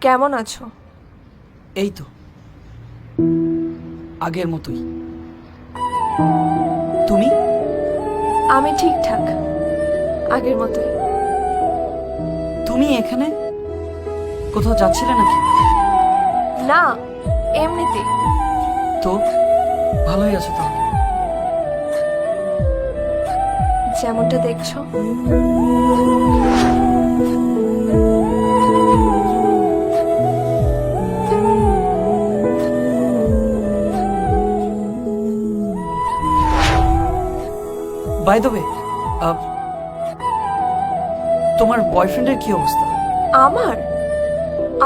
কেমন আছো? এই তো আগের মতোই। তুমি? আমি ঠিকঠাক, আগের মতোই। তুমি এখানে কোথাও যাচ্ছিলে নাকি? না, এমনিতে। তো ভালোই আছো তাহলে। যেমনটা দেখছো। বাই দ্য ওয়ে, তোমার বয়ফ্রেন্ডের কি অবস্থা? আমার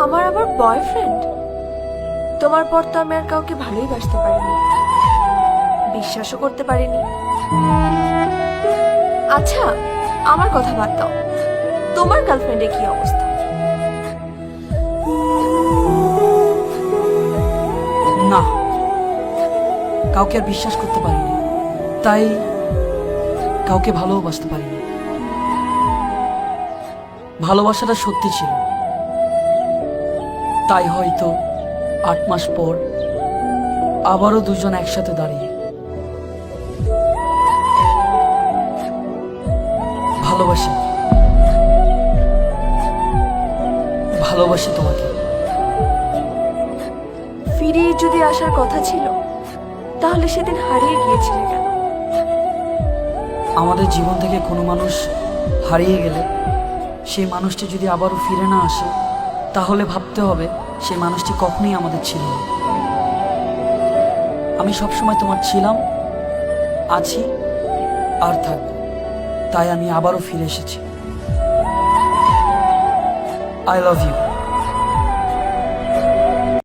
আমার আবার বয়ফ্রেন্ড? তোমার পর তো আমি আর কাউকে ভালোই বাসতে পারিনি, বিশ্বাসও করতে পারিনি। আচ্ছা, আমার কথা বাদ দাও, তোমার গার্লফ্রেন্ডের কি অবস্থা? না, কাউকে আর বিশ্বাস করতে পারিনি, তাই কাউকে ভালোবাসতে পারিনি। ভালোবাসাটা সত্যি ছিল, তাই হয়তো 8 মাস পর আবারও দুজন একসাথে দাঁড়িয়ে। ভালোবাসি, ভালোবাসি তোমাকে। ফিরে যদি আসার কথা ছিল, তাহলে সেদিন হারিয়ে গিয়েছিলে কেন? আমাদের জীবন থেকে কোনো মানুষ হারিয়ে গেলে সেই মানুষটি যদি আবারও ফিরে না আসে, তাহলে ভাবতে হবে সেই মানুষটি কখনোই আমাদের ছিল না। আমি সবসময় তোমার ছিলাম, আছি আর থাকবো, তাই আমি আবারও ফিরে এসেছি। I love you.